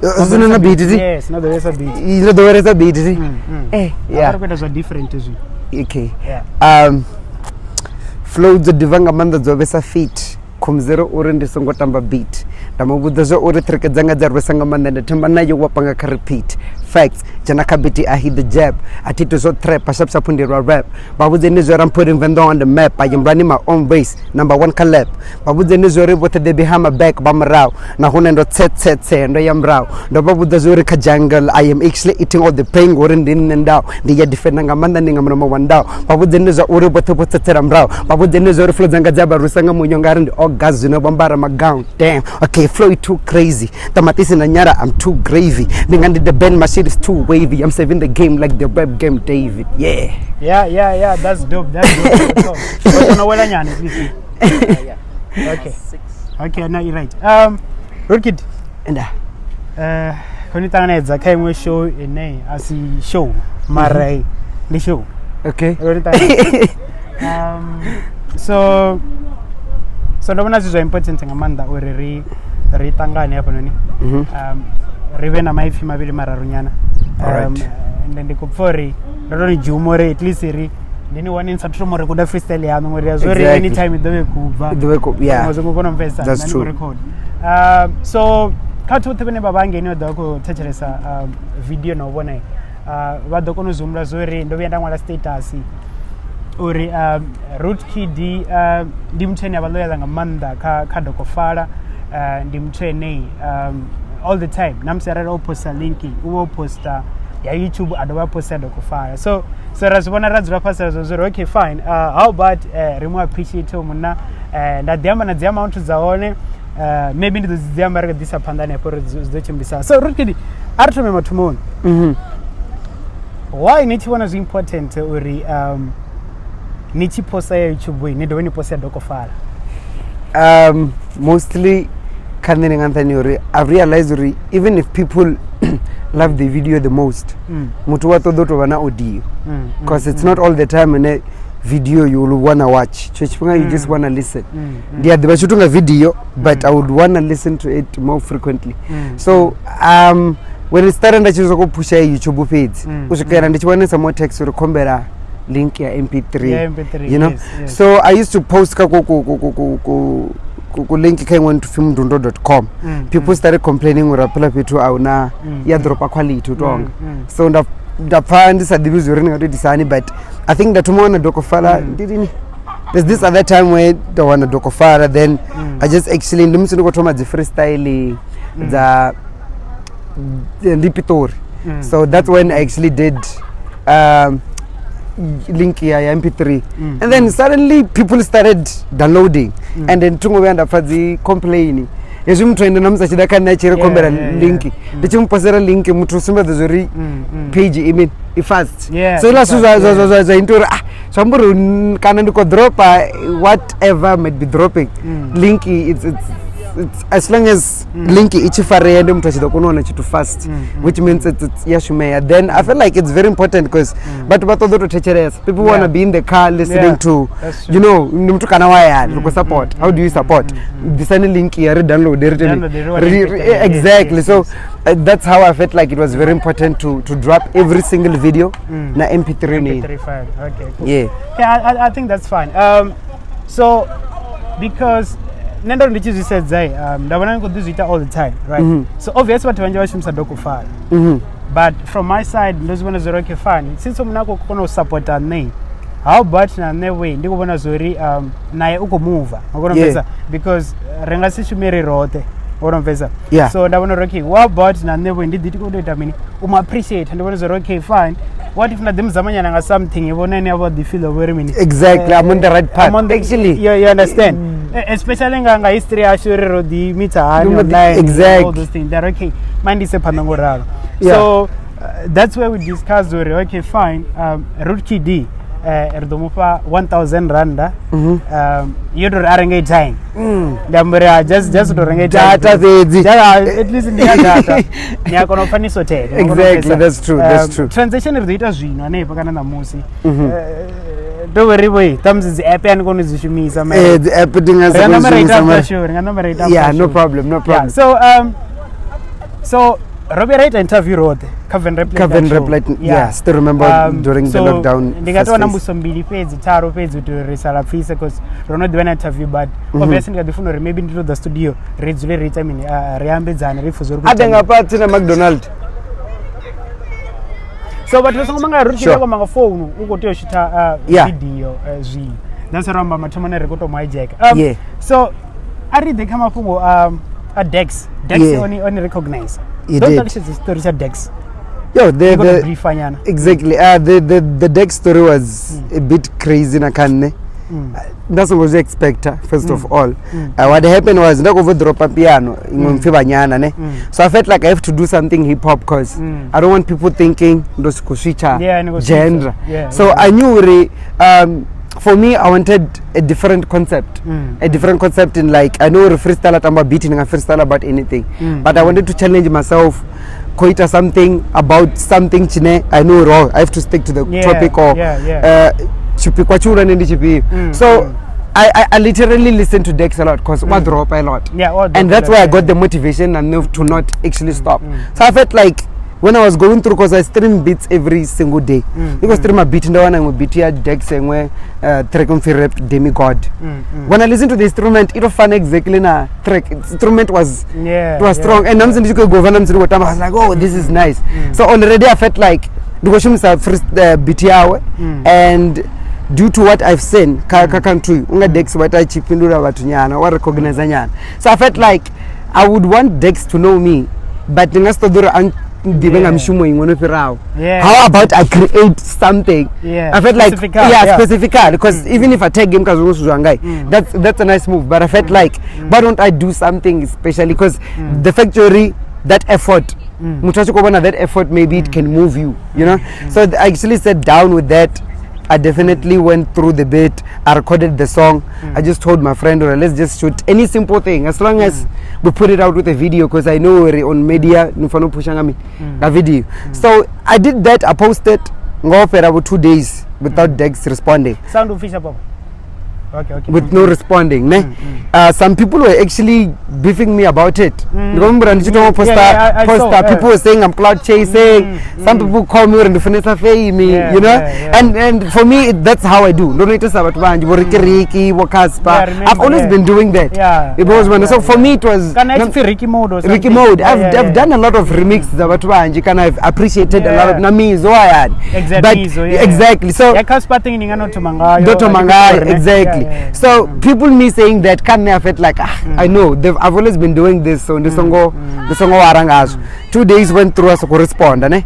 Zina beat. Yes, not the rest of beat. You know the rest of beat. Yeah. There's a different issue. Okay. Yeah. Flow the divanga manda zobesa feet. Kumzero urende songo tamba beat. Tamabuda zo ure treke zanga jarwe sanga manda ne tamba yo wapanga ka repeat. Facts. Janaka biti I hit the jab. Atito zo trap. Pashap sapundi rap. Babuze nizore I'm putting Venda on the map. I am running my own race. Number 1 collab. Babuze nizore bote de behind my back. Bamarao. Na hunendo tse. Ndo yam rao. Ndo babuda zore ka jungle. I am actually eating all the pain. Urende in and out. Ndiya defendanga manda ninga mnama wandao. Babuze nizore ure bote teram rao. Babuze nizore flow zanga jaba rusanga munyongarandi. Oh guys, you know bambara my gown. Damn. Okay, flow is too crazy. Tamatisi na nyara, I'm too gravy. Ningandi the bend, my shit is too wavy. I'm saving the game like the web game, David. Yeah. Yeah. That's dope. But you know what I mean? Okay. Okay, now you're right. Rootkid. And when you turn it, I came show in name as a show. Marai, the show. Okay. So the one is important thing Amanda or retangani hapo nini. Rivena maifi mabili mararunyana. And then the kupfori ndoni jumore at least ri ndini one in satro more kuda freestyle ya no more azori anytime idowe kuva. Yeah. That's true. Record. So katu tebene babange ni odako techeresa video no bona. Badoko no zoomra zori ndo byenda ngwala status. Uri Rootkid ndi mtene abaloya ngamanda ka Dokofala ndi mtene all the time namserera oposta linki uwo posta ya YouTube adoba posta Dokofala so razibona radzura pasa zozoro okay fine how about remove appreciate muna ndadyamba na dyama wantu zaone maybe ndi dyamba rega disapandane por zidochimbisa so Rootkid artome matumoni why nichi one is important uri nichi posta ya YouTube ni do ni posta Dokofala mostly kanene ngantani uri I've realized uri even if people love the video the most mutu wato doto wana audio because it's not all the time in a video you will wanna watch you just wanna listen the bashutunga video but I would wanna listen to it more frequently so when it started ndachizo ko pusha YouTube page ushikera ndichiwana some more text uri kombera link ya MP3 you know yes. So I used to post ku link kaingwani to filmdundo.com people started complaining urapela pitu auna ya dropa quality utonga so ndapha ndisadibizo rini ngati disani but I think that tomorrow Dokofala didn't there's this other time where the one Dokofala then I just actually ndimsino kutoma the freestyle the Lipitori so that's when I actually did link ya MP3 and then suddenly people started downloading and then tungo wenda fazi complaining yesu mtu enda namza chidaka na chere kombera link ndichimpasera link mtu simba zori page I fast so la za into samburu kana ndiko drop whatever might be dropping link it's as long as link ichifare ende mtu achida kuona chitu fast which means it's yashumeya then I feel like it's very important because but todo techeresa people want to be in the car listening to you know mtu kana waya to support how do you support this any link here download exactly so that's how I felt like it was very important to drop every single video na MP3 file okay cool. Yeah I think that's fine so because nendo ndichizi said zai ndabona ngo do it all the time right so obviously what wanje washimsa Dokofala but from my side ndozibona zori okay fine since mnako kono support name how about na newe ndikubona zori naye uko move ngona pesa because renga sishumere rote ngona pesa so ndabona okay what about na newe ndiditi ko data mini appreciate ndabona zori okay fine what if na them zamanya nga something ibona about the feel of where mini exactly I'm on the right path actually you understand especially nga history ashurero di mita online exactly all those things that okay mind is a panangoralo so that's where we discussed okay fine Rootkid erdomupa 1000 randa yodo arrange time ndambira just to arrange data at least ndi data ni akona fani hotel exactly that's true transaction erdoita zvino ane pakana na musi don't worry boy thumbs the app and going to shumisa man the app thing has sure yeah no problem so Robbie Wright interview wrote Kevin Replet, yeah, still remember during the lockdown. Ndikatoona mbuso mbili pedzi taro pedzi to resala pisa because Ronald when interview but obviously ndikadifuna maybe into the studio redzule rita mini riambedzana rifuzori kuti adenga pati na McDonald. So but lesongo manga ruchira kwa manga phone ukoteyo shita video zwi that's ramba mathomana rekoto hijack yeah. So I read the kama fungo a Dex yeah. only recognize You don't did. tell us the story of Dex. Yo, the brief exactly. The Dex story was a bit crazy nakane. That's what was the expecter first of all. What happened was I over drop a piano in ne. So I felt like I have to do something hip hop because I don't want people thinking those kushicha genre. Yeah, so I knew for me, I wanted a different concept. A different concept in like, I know freestyle at I'm beating and freestyle about anything. But I wanted to challenge myself, koita something about something chine, I know raw. I have to stick to the topic or chupi kwa chura nendi chupi. So I literally listened to Dex a lot because I drop a lot. Yeah, and that's why I got the motivation and to not actually stop. So I felt like when I was going through, because I stream beats every single day. Because stream a beat in the one I would beat here Dex and where track on rap demigod. When I listen to the instrument, it was fun exactly na track. Instrument was strong. And I'm saying you could go I was like, oh, this is nice. So already I felt like the question is first beat here and due to what I've seen, unga Dex what I chipindura watunyana or recognize nyana. So I felt like I would want Dex to know me, but how about I create something? I felt like specific because even if I take him that's a nice move. But I felt like why don't I do something especially because the factory that effort that effort maybe it can move you know. So I actually sat down with that. I definitely went through the bit. I recorded the song. I just told my friend, let's just shoot any simple thing as long as we put it out with a video because I know we're on media nufano pushanga a video. So I did that. I posted for about 2 days without Dex responding. Sound official pop. Okay. With no responding. Some people were actually beefing me about it. Remember, people were saying I'm cloud chasing. Some people call me and me, you know. And for me, that's how I do. I've always been doing that. So for me, it was Ricky mode or something. Ricky mode. I've done a lot of remixes about Wanji, and I've appreciated a lot of Nami Zoyan. Exactly. So exactly. So people me saying that I felt like I know I've always been doing this. So the song warangas 2 days went through as a correspondent.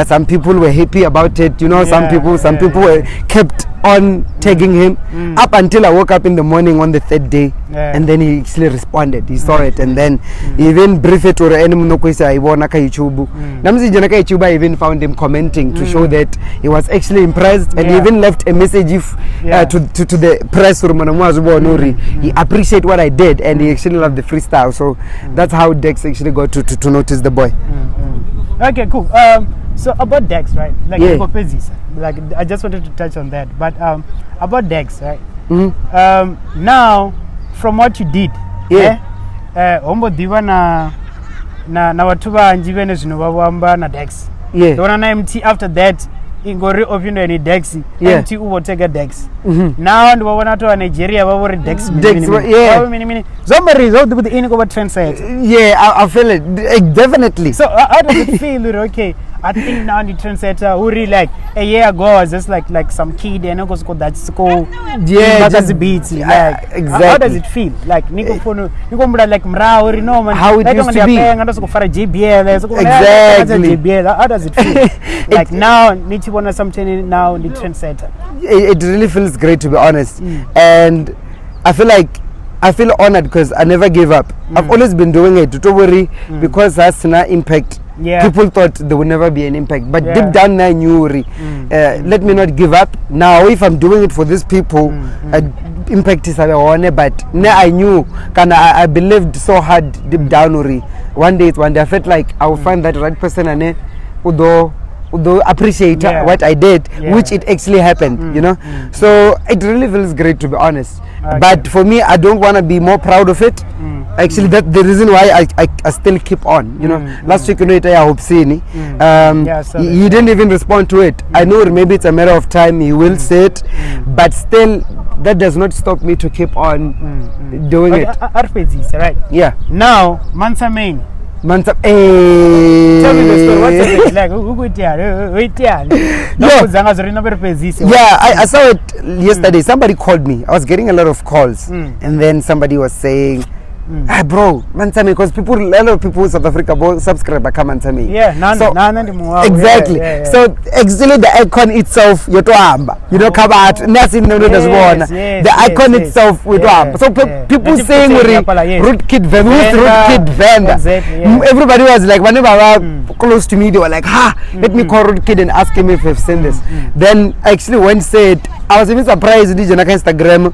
Some people were happy about it, you know. Some people were kept on tagging him up until I woke up in the morning on the third day, and then he actually responded. He saw it, and then he even briefed it or any munokwesa ibonaka YouTube. Namzi janaka YouTube, I even found him commenting to show that he was actually impressed, and he even left a message to the press room. He appreciated what I did, and he actually loved the freestyle. So that's how Dex actually got to notice the boy. Okay, cool. So about Dex, right? Like I just wanted to touch on that, but about Dex, right? Now, from what you did, ombo diva na watuba anjivene zinubawamba na Dex. Dona na MT after that. Ingori opindo any Dex, MT uwo tega Dex. Now and wana to Nigeria wawore Dex. Somebody is the iniko trend site. I feel it definitely. So how does it feel? Okay, I think now the trendsetter who really like a year ago was just like some kid and goes go that's cool. That's the beats. Exactly. How does it feel? Like Niko like mra or no man. How it used to be. Exactly. How does it feel? Like now Nichibona something now the trendsetter. It really feels great to be honest, and I feel honored because I never gave up. I've always been doing it. Don't worry, because that's an impact. People thought there would never be an impact, but deep down I knew. Let me not give up. Now, if I'm doing it for these people, impact is one. But now I knew, I believed so hard deep down. One day I felt like I would find that right person and although appreciate what I did, which it actually happened, you know. So it really feels great to be honest. But for me, I don't want to be more proud of it. Actually, that's the reason why I still keep on. You know, last week, you know, I Hospin. So He didn't even respond to it. I know maybe it's a matter of time he will say it, but still, that does not stop me to keep on doing it. RPGs, right? Yeah. Now, Mansa Main. Mansa, Tell me the story. What's it like? Yeah, I saw it yesterday. Somebody called me. I was getting a lot of calls, and then somebody was saying, "Ah, bro, Mansame," because a lot of people in South Africa subscribe to Mansame. Yeah, exactly. Yeah. So actually, the icon itself, you know, come out. The icon itself, So people saying, "Root Kid Venda, who's Root Kid Venda?" Everybody was like, whenever close to me, they were like, let me call Root Kid and ask him if I've seen this. Then actually, when said, I was even surprised. Instagram,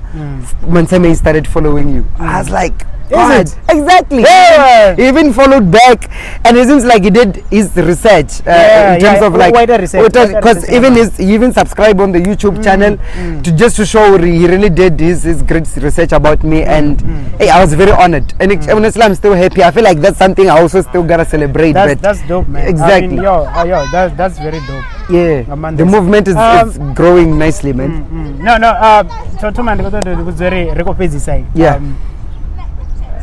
Mansame started following you. I was like, God, exactly. Yeah. He even followed back, and it seems like he did his research in terms of like wider research. Because he even subscribed on the YouTube channel to show he really did his great research about me, and hey, I was very honored. And honestly, I'm still happy. I feel like that's something I also still gotta celebrate. That's dope, man. Exactly. I mean, that's very dope. Yeah, the movement is growing nicely, man. Yeah.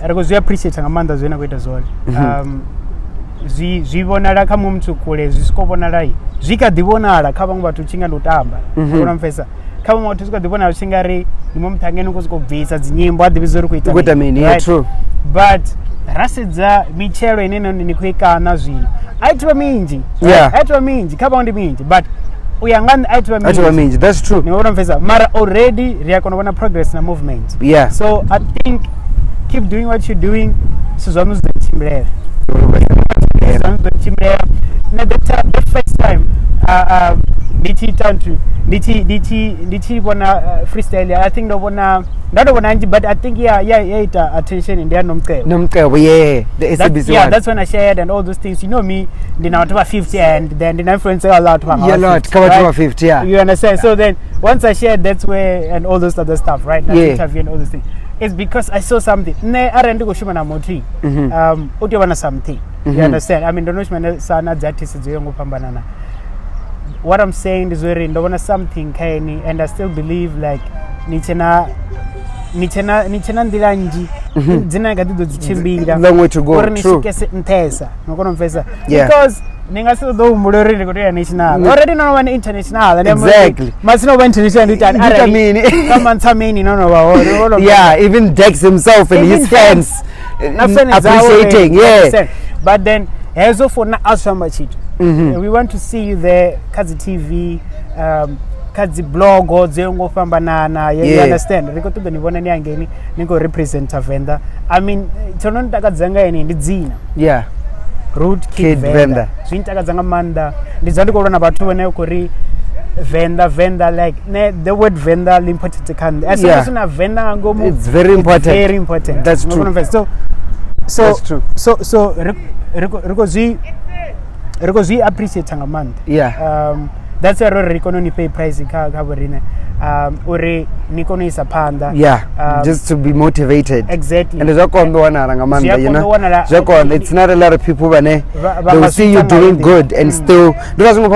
Because we appreciate ngamanda zvena kuita zvone zvivonala kha mumthu kule zvisikobonala zvikadhivonala kha vamwe vathu chinga ndotamba ona mfesa kha vamwe vathu zvikadhivonala chingari ndimo mthangeni kusikobvisa dzinyimbo adhivizori kuita mini. Yeah, true. But rasedza michero inene nikuikana zvino aitwa minji kha vaundi minji but uyangani aitwa minji. That's true. Ona mfesa mara already riyakona kuona progress na movement. Yeah, so I think keep doing what you're doing. Suzanus the team there. The first time DT wanna freestyle. I think not one, but I think yeah attention in there yeah, the SABC one. That's when I shared and all those things. You know me, then I was 50 and then the influencer allowed to yeah, lot cover right? 50, yeah. You understand? So then once I shared, that's where and all those other stuff, right? Interview and all those things. It's because I saw something. Ne arendi kushuma na moti. Utiwana something. You understand? I mean, don't know sana jati sijongo pambanana. What I'm saying is very don't want something kaini, and I still believe like nichena ndilanji dzina ngadido dzichimbira long way to go. True. Because ninga still do mulori kuti national already no one international and exactly must no one international come on Tamini no yeah, even Dex himself and his fans appreciating. Yeah, but then as of for now we want to see you there Kazi TV Kazi blog or zengo fambanana. You understand? Riko to the nivona niangeni niko represent Venda. I mean tonon takadzanga ini ndidzina. Yeah. Root Kid Venda. Swintakadzanga manda. Ndizali kuona bathu wene kuri Venda like the word Venda important kan. As soon as una Venda ngomu. It's very important. Very important. That's true. So that's true. So Riko zi appreciate ngamanda. Yeah. That's a rikono pay price kaburine uri nikono isa panda. Yeah, just to be motivated. Exactly. And you know, it's not a lot of people when they will see you doing good and still exactly.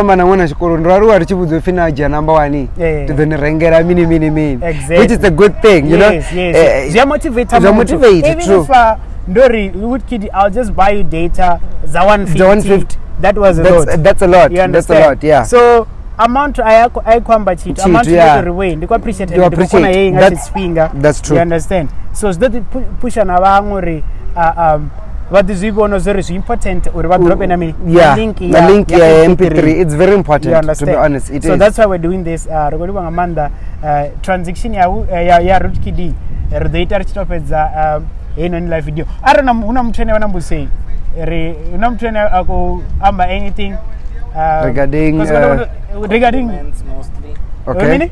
Which is a good thing, you know. Yes. They motivate. True. If Ndori would kid, I'll just buy you data. The 150. That was a lot. That's a lot. That's a lot. Yeah. So amount I kwamba cheat. Amount to rewind. They appreciate it. That's true. You understand? So that push an awangori what is very important or what drop in a minute. Yeah. The link MP3. It's very important. You understand? To be honest, it is. So that's why we're doing this. Regarding Amanda transaction ya root kidi. Data stop in live video. I don't know. Unamtrainer say. Unamtrainer ako amba anything. Regarding compliments mostly. Okay.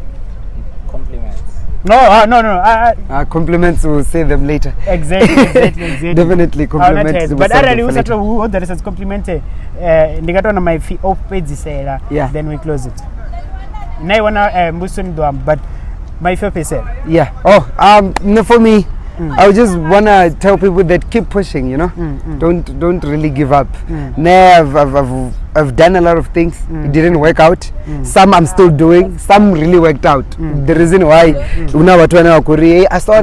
Compliments. No. Compliments, we'll say them later. Exactly. Definitely compliments. But I really was who there is complimented. Ndigato na my off page say yeah. Then we close it. Now I wanna but my 5%. Yeah. Oh, no, for me, I would just wanna tell people that keep pushing, you know. Don't really give up. I've done a lot of things. It didn't work out. Some I'm still doing. Some really worked out. The reason why I saw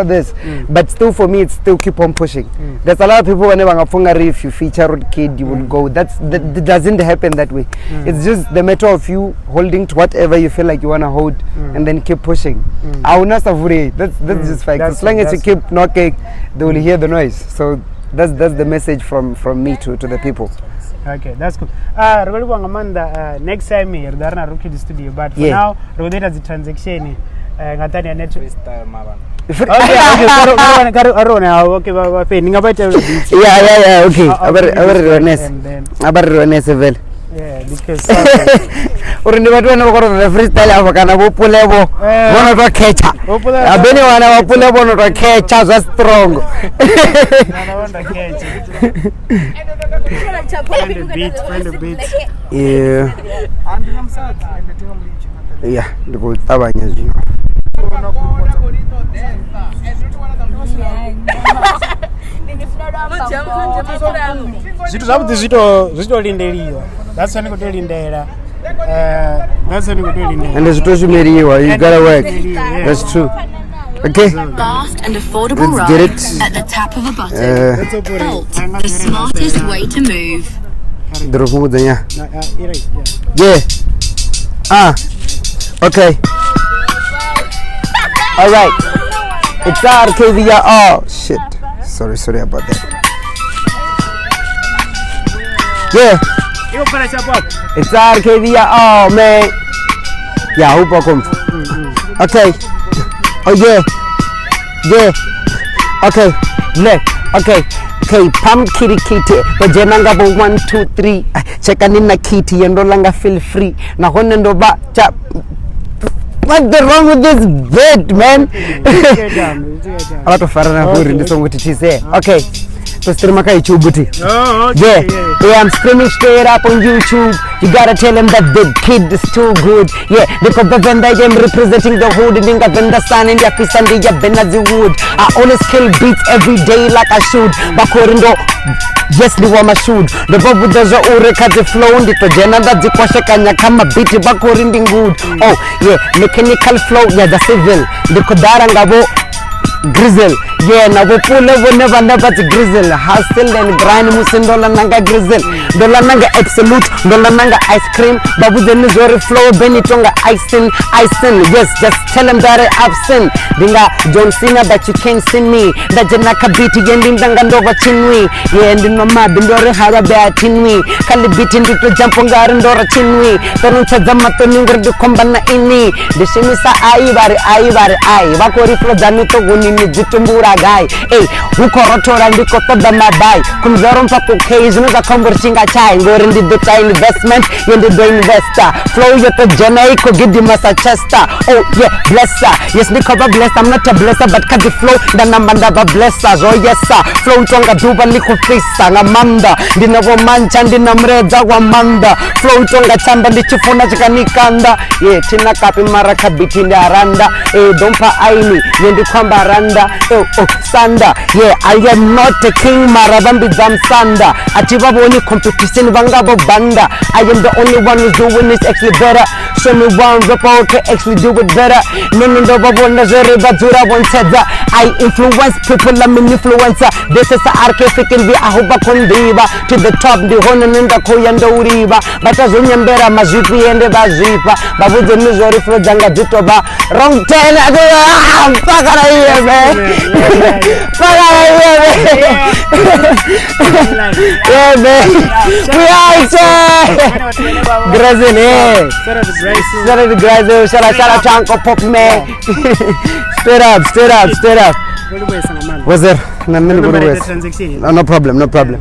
this, but still for me it's still keep on pushing. There's a lot of people whenever if you feature kid you will go. That doesn't happen that way. It's just the matter of you holding to whatever you feel like you wanna hold and then keep pushing. That's just fact. As long as you keep knocking, they will hear the noise. So that's the message from me to the people. Okay, that's cool. Next time here, they're not rookie the studio, but for now, we're going to the transaction. Freestyle, Mavan. Okay, okay. Yeah, because Urundi watu wanakora freestyle hapo kana bopulebo wana to catcha abeni wana bopulebo no to catcha za strong yeah ndiko tabanya zino zitu zabuti zito lindeliwa that's when go lindela that's when go lindela and there's to meriwa you gotta work that's true. Okay, fast and affordable let's get ride it at the tap of a button. Bolt, the smartest way to move. Okay. All right. It's RKVR. Oh shit. Sorry about that. Yeah. It's RKVR. Oh man. Yeah, hope I come. Okay. Oh yeah. Okay. Okay. Pam kitty but jenanga bo 1 2 3 cheka nina kitty yendo langa feel free na hone ndo ba cha. What's the wrong with this bed, man? A lot of farana huri ndi songo titise. Okay. So stream maka YouTube. Oh, okay. Yeah, I'm streaming straight up on YouTube. You gotta tell them that the kid is too good. Yeah, because the Venda I'm representing the hood. Ninga Venda san in ya pisandi ya benazi wood. I always kill beats every day like I should. Bakorindo yes ni wama should. The bob with the ure kazi flow ndito jena da zikwashe kanya kama beat bakorindi good. Oh yeah, mechanical flow yeah the civil. Ndiko daranga bo grizzle. Yeah, na bopule bo never to grizzle. Hustle and grind musindola nanga grizzle. Dola nanga absolute, dola nanga ice cream. Babu the nizori flow, benitonga icing. Yes, just tell them that I've sinned. Dinga John Cena that you can't see me. That janaka biti yendi ndanga ndova chinwi. Yeah, ndi mama bindore hara bea tinwi. Kali biti ndito jampongari ndora chinwi. Toruncha zamato ningurdu komba na ini. Dishimisa ai bari. Bakori flow danito gunini jitumbura guy. Hey, ukorotora ndiko toda mabai. Kumzoro mpako case nuza komborchinga chai. Ngori ndi deta investment yendi do investor. Flow yoto jena iko gidi Massachusetts. Oh yeah, blesser. Yes niko ba blesser. I'm not a blesser but kadi flow ndana manda ba blessers. Oh yes sir. Flow ntonga duba liko fisa ngamanda. Ndina womancha ndina mreza wa manda. Flow ntonga chamba ndichifuna chikanikanda. Yeah, tina kapi mara kabiti ndi aranda. Dompa aini yendi kwamba aranda. Oh sanda. Yeah, I am not a king marabambi jam sanda. Achiva boni competition bangabo banda. I am the only one who's doing this actually better. Show me one rapper to actually do it better. No babo nazere bazura one teda. I influence people, I'm an influencer. This is a RK fikin vi ahuba kondiba. To the top the hona nenda koyanda uriba. Bata zunyambera mazipi ende bazipa. Babu the nizori flow janga jitoba. Wrong ten pakara here man. Pakara here man. Yeah man. We are Brazil eh. Shout out to Brazil. Shout out Chanko Pop man. Straight up. What's there? No problem.